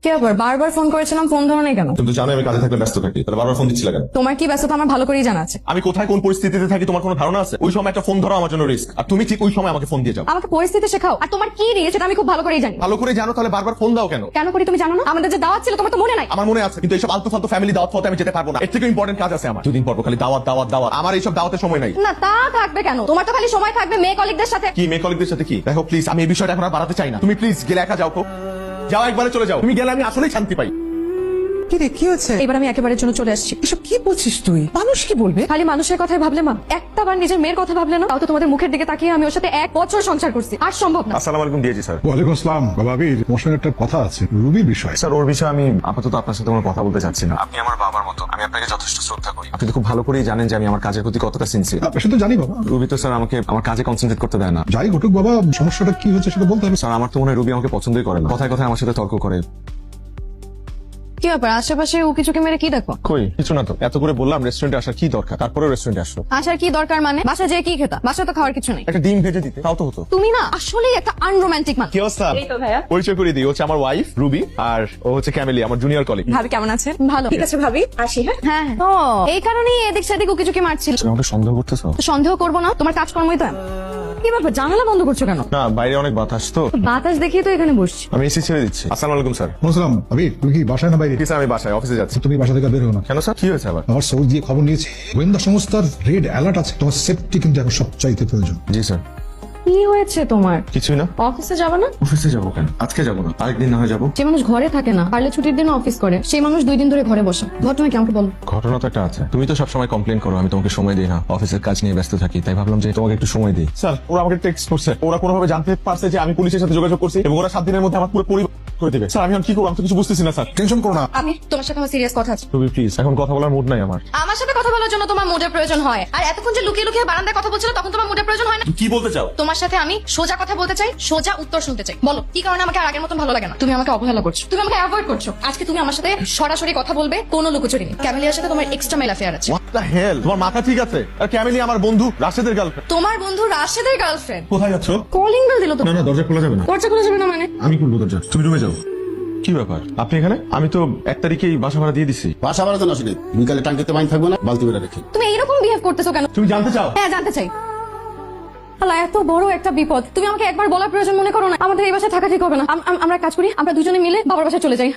কি ব্যাপার, বারবার ফোন করেছিলাম, ফোন ধরো নাই কেন? তুমি তো জানো আমি কাজে থাকলে ব্যস্ত থাকি, তাহলে বারবার ফোন দিচ্ছিলে কেন? তোমার কি ব্যস্ততা আমার ভালো করেই জানা আছে। আমি কোথায় কোন পরিস্থিতিতে থাকি তোমার কোনো ধারণা আছে? ওই সময় একটা ফোন ধরা আমার জন্য রিস্ক, আর তুমি ঠিক ওই সময় আমাকে ফোন দিয়ে যাও। আমাকে পরিস্থিতি শেখাও, আর তোমার কি রিস্ক সেটা আমি খুব ভালো করেই জানি। ভালো করে জানো, তাহলে বারবার ফোন দাও কেন? কেন করি তুমি জানো না? আমাদের যে দাওয়াত ছিল তোমার তো মনে নাই? আমার মনে আছে, কিন্তু এইসব আলতু ফালতু ফ্যামিলি দাওয়াত ফতে আমি যেতে পারবো না। এর থেকে ইম্পর্টেন্ট কাজ আছে আমার। দুদিন পর খালি দাওয়াত দাওয়াত দাওয়াত, আমার এইসব দাওয়াতের সময় নাই। না তা থাকবে কেন, তোমার তো খালি সময় থাকবে মেয়ে কলিগদের সাথে। কি মেয়ে কলিগদের সাথে কি? দেখো প্লিজ, আমি এই বিষয়টা এখন আর বাড়াতে চাই না। তুমি প্লিজ গেলে একা যাও তো, যাও একবারে চলে যাও। তুমি গেলে আমি আসলেই শান্তি পাই। কি রে, কি হয়েছে? এবার আমি একেবারের জন্য চলে আসছি। এসব কি বলছিস তুই? মানুষ কি বলবে? খালি মানুষের কথাই ভাবলে মা, একটা বার নিজের মেয়ের কথা ভাবলে না। তাও তো তোমাদের মুখের দিকে তাকিয়ে আমি ওর সাথে 1 বছর সংসার করছি, আর সম্ভব না। আসসালামু আলাইকুম দিয়েছি স্যার। ওয়ালাইকুম আসসালাম। বাবা আবির, তোমার সঙ্গে একটা কথা আছে রুবির বিষয়। স্যার ওর বিষয়ে আমি আপাতত আপনার সাথে কোনো কথা বলতে চাচ্ছি না। আপনি আমার বাবার মতো, আমি আপনাকে যথেষ্ট শ্রদ্ধা করি। আপনি তো খুব ভালো করেই জানেন যে আমি আমার কাজের প্রতি কতটা সিনসিয়ার। সে তো জানি বাবা। রুবি তো স্যার আমাকে আমার কাজে কনসেন্ট্রেট করতে দেয় না। যাই ঘটুক বাবা, সমস্যাটা কি হচ্ছে সেটা বলতে হবে। স্যার আমার তো মনে হয় রুবি আমাকে পছন্দই করে না, কথায় কথায় আমার সাথে তর্ক করে। কি ব্যাপার, আশেপাশে ও কিছুকে মেরে কি দেখো? কই কিছু না তো, এত করে বললাম রেস্টুরেন্টে আসার কি দরকার, তারপরে রেস্টুরেন্টে আসলো। আসার কি দরকার মানে? বাসায় যেয়ে কি খেতা? বাসায় তো খাওয়ার কিছু নেই। একটা ডিম ভেজে দিতে তাও তো হতো। তুমি না আসলেই একটা আনরোমান্টিক মানুষ। কি অবস্থা? এই তো ভাইয়া। পরিচয় করিয়ে দিই, হচ্ছে আমার ওয়াইফ রুবি, আর ও হচ্ছে ক্যামেলি, আমার জুনিয়র কলিগ। ভাবি কেমন আছেন? ভালো। ঠিক আছে ভাবি, আসি। হ্যাঁ, হ্যাঁ ও এই কারণেই এদিক সেদিক উকিঝুঁকি মারছিল। তুমি আমাকে সন্দেহ করতেছো? তো সন্দেহ করবো না, তোমার কাজকর্মই তো এমন। কি ব্যাপার, জানালা বন্ধ করছো কেন? না, বাইরে অনেক বাতাস তো। বাতাস দেখিয়ে তো এখানে বসছি। আমি এসি ছেড়ে দিচ্ছি। আসসালামু আলাইকুম স্যার। আসসালাম। আবির, তুমি কি বাসায় না বাইরে? কি স্যার, আমি বাসায় অফিসে যাচ্ছি। তুমি বাসা থেকে বের হো না। কেন স্যার, কি হয়েছে আবার? আমার সোর্স দিয়ে খবর নিয়েছি, গোয়েন্দা সংস্থার রেড অ্যালার্ট আছে। তোমার সেফটি কিন্তু এখন সবচাইতে প্রয়োজন। জি স্যার। কি হয়েছে তোমার? কিছুই না। অফিসে যাবে না? অফিসে যাবো কেন? আজকে যাবো না, আরেকদিন না হয় যাবো। যে মানুষ ঘরে থাকে না, পারলে ছুটির দিন অফিস করে, সেই মানুষ 2 দিন ধরে ঘরে বসে। ঘটনা কি আমাকে বলো। ঘটনা তো একটা আছে। তুমি তো সবসময় কমপ্লেন করো আমি তোমাকে সময় দিই না, অফিসের কাজ নিয়ে ব্যস্ত থাকি, তাই ভাবলাম যে তোমাকে একটু সময় দিই। স্যার ওরা আমাকে টেক্সট করছে, ওরা কোনোভাবে জানতে পারছে যে আমি পুলিশের সাথে যোগাযোগ করছি, এবং ওরা 7 দিনের মধ্যে আমার পুরো পরিবার করে দেবে। স্যার আমি এখন কি করবো, আমি তো কিছু বুঝতেছি না। স্যার টেনশন করো না। আমি তোমার সাথে আমার সিরিয়াস কথা আছে। রুবি প্লিজ, এখন কথা বলার মুড নাই আমার। আমার সাথে কথা বলার জন্য তোমার মুডের প্রয়োজন হয়, আর এতক্ষণ যে লুকিয়ে লুকিয়ে বারান্দায় কথা বলছিল তখন তোমার মুডের প্রয়োজন হয় না। কি বলতে চাও? তোমার সাথে আমি সোজা কথা বলতে চাই, সোজা উত্তর শুনতে চাই। বলো কি কারণে আমাকে আর আগের মতন ভালো লাগে না? তুমি আমাকে অবহেলা করছো, তুমি আমাকে অ্যাভয়েড করছো। আজকে তুমি আমার সাথে সরাসরি কথা বলবে, কোনো লুকোচুরি নেই। ক্যামেলিয়ার সাথে তোমার এক্সট্রা মেল অ্যাফেয়ার আছে। হোয়াট দ্য হেল, তোমার মাথা ঠিক আছে? আর ক্যামেলি আমার বন্ধু রাশেদের গার্লফ্রেন্ড। তোমার বন্ধু রাশেদের গার্লফ্রেন্ড? কোথায় যাচ্ছ? কলিং বেল দিল তো। না না, দরজা খোলা যাবে না। দরজা খোলা যাবে না মানে? আমি খুলবো দরজা, তুমি রুমে যাও। কি ব্যাপার আপনি এখানে? আমি তো 1 তারিখেই বাসা ভাড়া দিয়ে দিছি। বাসা বাড়াতে না আসলে বিকালে টাঙ্কিতে মাইন থাকবে না, বালতি বেড়া রেখে। তুমি এইরকম বিহেভ করতেছো কেন? তুমি জানতে চাও? হ্যাঁ জানতে চাই। আল্লাহ, এত বড় একটা বিপদ তুমি আমাকে একবার বলার প্রয়োজন মনে করো না? আমাদের এই বাসায় থাকা ঠিক হবে না। আমরা এক কাজ করি, আমরা দুজনে মিলে বাবার বাসায় চলে যাই।